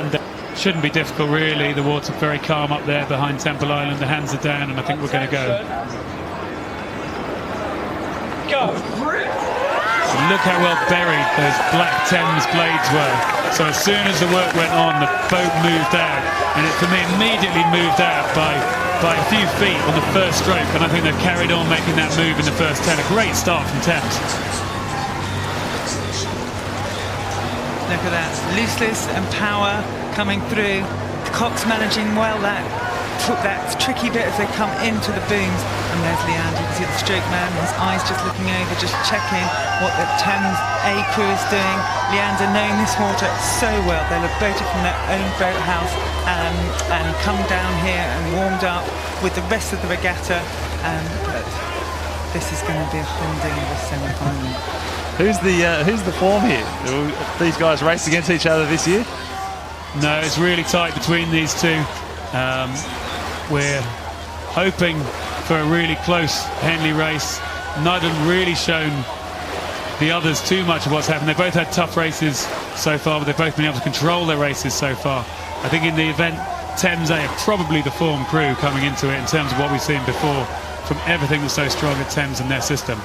And shouldn't be difficult really. The water very calm up there behind Temple Island. The hands are down, and I think we're going to go. So look how well buried those black Thames blades were. So as soon as the work went on, the boat moved out, and it for me immediately moved out by a few feet on the first stroke, and I think they've carried on making that move in the first 10. A great start from Thames. Look at that, looseness and power coming through. Cox managing well that tricky bit as they come into the booms. And there's Leander, you can see the stroke man, his eyes just looking over, just checking what the Thames A crew is doing. Leander knowing this water so well. They'll have boated from their own boathouse and come down here and warmed up with the rest of the regatta. But this is going to be a holding of a semi-final. Who's the form here? These guys raced against each other this year? No, it's really tight between these two. We're hoping for a really close Henley race. Neither have really shown the others too much of what's happened. They both had tough races so far, but they've both been able to control their races so far. I think in the event, Thames A are probably the form crew coming into it in terms of what we've seen before from everything that's so strong at Thames and their system.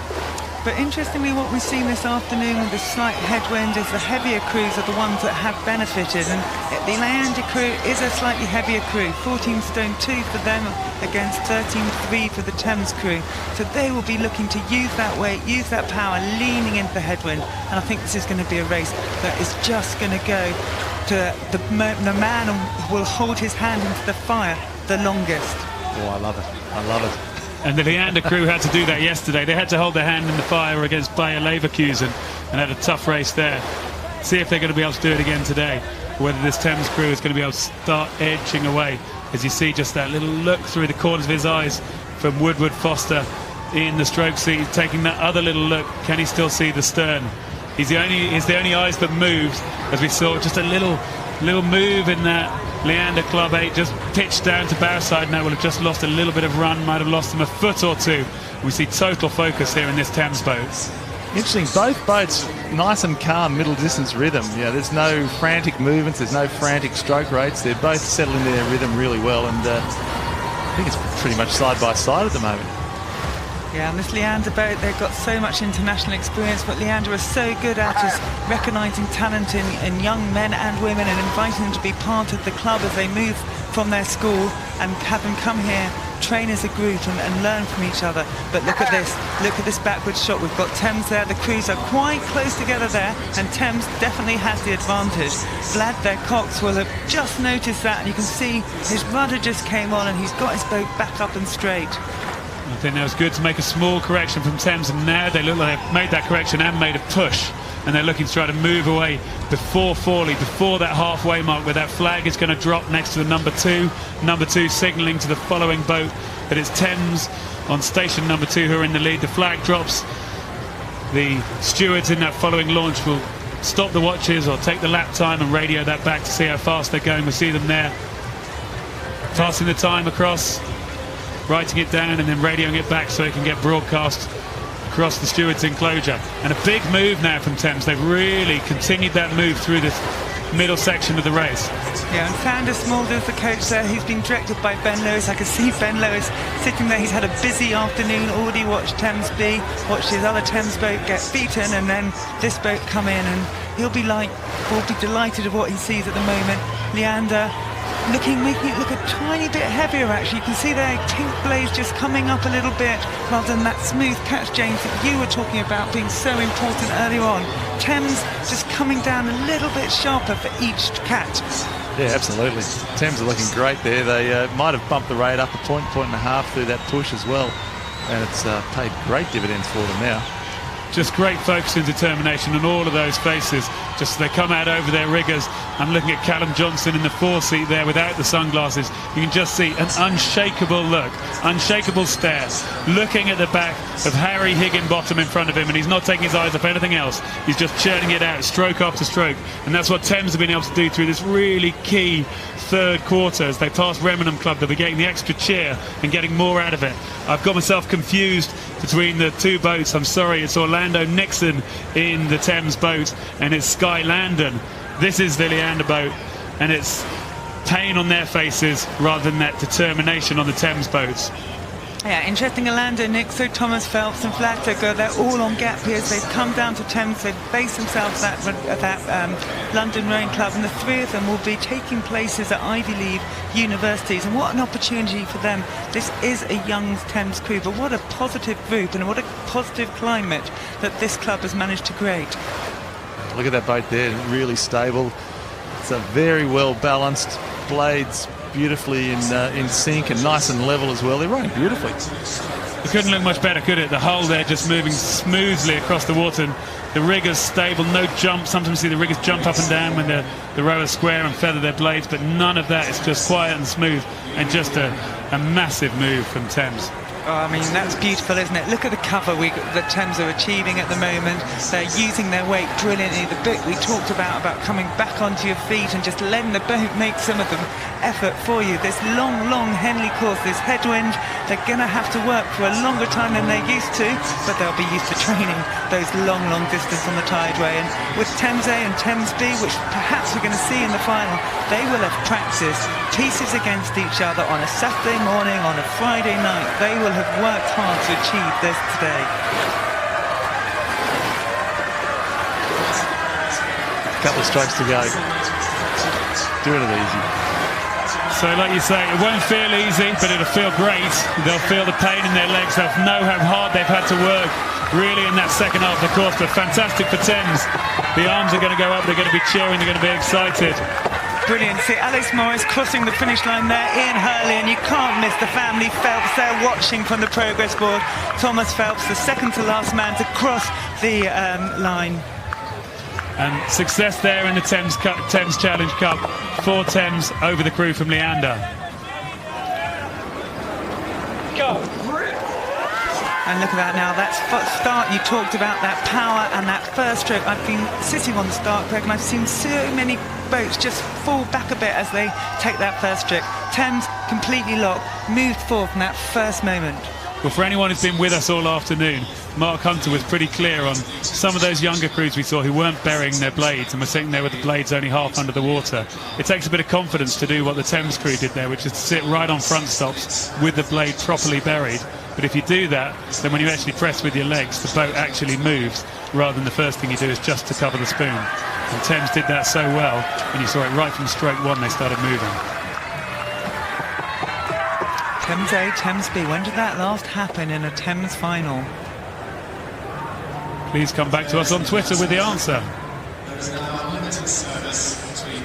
But interestingly, what we've seen this afternoon with the slight headwind is the heavier crews are the ones that have benefited, and the Leander crew is a slightly heavier crew, 14 stone 2 for them against 13.3 for the Thames crew. So they will be looking to use that weight, use that power, leaning into the headwind, and I think this is going to be a race that is just going to go to the man who will hold his hand into the fire the longest. Oh, I love it. I love it. And the Leander crew had to do that yesterday. They had to hold their hand in the fire against Bayer Leverkusen and had a tough race there. See if they're going to be able to do it again today. Whether this Thames crew is going to be able to start edging away. As you see just that little look through the corners of his eyes from Woodward Foster in the stroke seat, taking that other little look. Can he still see the stern? He's the only eyes that moves, as we saw just a little move in that Leander Club 8, just pitched down to Bowside. Now will have just lost a little bit of run, might have lost him a foot or two. We see total focus here in this Thames boat. Interesting, both boats nice and calm middle distance rhythm. Yeah, there's no frantic movements, there's no frantic stroke rates. They're both settling their rhythm really well, and I think it's pretty much side by side at the moment. Yeah, and this Leander boat, they've got so much international experience. What Leander is so good at is recognising talent in young men and women and inviting them to be part of the club as they move from their school and have them come here, train as a group and learn from each other. But look at this backward shot. We've got Thames there, the crews are quite close together there, and Thames definitely has the advantage. Vlad there, Cox, will have just noticed that, and you can see his rudder just came on and he's got his boat back up and straight. I think that was good to make a small correction from Thames, and now they look like they've made that correction and made a push, and they're looking to try to move away before Forley, before that halfway mark where that flag is going to drop next to the number two signalling to the following boat that it's Thames on station number 2 who are in the lead. The flag drops, the stewards in that following launch will stop the watches or take the lap time and radio that back to see how fast they're going. We see them there passing the time across, writing it down and then radioing it back so it can get broadcast across the stewards' enclosure. And a big move now from Thames. They've really continued that move through this middle section of the race. Yeah, and Sanders Smulders, the coach there, he's been directed by Ben Lewis. I can see Ben Lewis sitting there. He's had a busy afternoon, already watched Thames B, watched his other Thames boat get beaten, and then this boat come in, and he'll be delighted with what he sees at the moment. Leander making it look a tiny bit heavier actually. You can see their pink blades just coming up a little bit rather than that smooth catch, James, that you were talking about being so important earlier on. Thames just coming down a little bit sharper for each catch. Yeah, absolutely. Thames are looking great there. They might have bumped the rate up a point and a half through that push as well, and it's paid great dividends for them now. Just great focus and determination on all of those faces. Just as they come out over their riggers. I'm looking at Callum Johnson in the 4 seat there without the sunglasses. You can just see an unshakable look, unshakable stare, looking at the back of Harry Higginbottom in front of him, and he's not taking his eyes off anything else. He's just churning it out, stroke after stroke. And that's what Thames have been able to do through this really key third quarter. As they pass Remenham Club, they'll be getting the extra cheer and getting more out of it. I've got myself confused between the two boats. I'm sorry, it's Orlando Nixon in the Thames boat and it's Sky Landon. This is the Leander boat. and it's pain on their faces rather than that determination on the Thames boats. Yeah, interesting. Leander, Nixo, Thomas Phelps and Flatteker, they're all on gap years. They've come down to Thames, they've based themselves at that London Rowing Club, and the three of them will be taking places at Ivy League universities. And what an opportunity for them. This is a young Thames crew, but what a positive group and what a positive climate that this club has managed to create. Look at that boat there, really stable. It's a very well balanced, blades beautifully in sync and nice and level as well. They're rowing beautifully. It couldn't look much better, could it? The hull there just moving smoothly across the water. The riggers stable, no jump. Sometimes you see the riggers jump up and down when the rowers square and feather their blades, but none of that. It's just quiet and smooth, and just a massive move from Thames. Oh, I mean, that's beautiful, isn't it? Look at the cover that Thames are achieving at the moment. They're using their weight brilliantly. The bit we talked about coming back onto your feet and just letting the boat make some of the effort for you. This long Henley course, this headwind, they're going to have to work for a longer time than they're used to, but they'll be used to training those long distance on the tideway. And with Thames A and Thames B, which perhaps we're going to see in the final, they will have practiced pieces against each other on a Saturday morning, on a Friday night. They will have worked hard to achieve this today. A couple of strokes to go. Doing it easy. So like you say, it won't feel easy, but it'll feel great. They'll feel the pain in their legs. They'll know how hard they've had to work really in that second half of the course. But fantastic for Thames. The arms are going to go up. They're going to be cheering. They're going to be excited. Brilliant. See Alex Morris crossing the finish line there, Ian Hurley, and you can't miss the family Phelps there watching from the progress board. Thomas Phelps, the second to last man to cross the line. And success there in the Thames Challenge Cup for Thames over the crew from Leander. Go. And look at that now, that start you talked about, that power and that first stroke. I've been sitting on the start, Greg, and I've seen so many boats just fall back a bit as they take that first stroke. Thames completely locked, moved forward from that first moment. Well, for anyone who's been with us all afternoon, Mark Hunter was pretty clear on some of those younger crews we saw who weren't burying their blades and were sitting there with the blades only half under the water. It takes a bit of confidence to do what the Thames crew did there, which is to sit right on front stops with the blade properly buried. But if you do that, then when you actually press with your legs, the boat actually moves, rather than the first thing you do is just to cover the spoon. And Thames did that so well, and you saw it right from stroke one, they started moving. Thames A, Thames B, when did that last happen in a Thames final? Please come back to us on Twitter with the answer. There is now a limited service between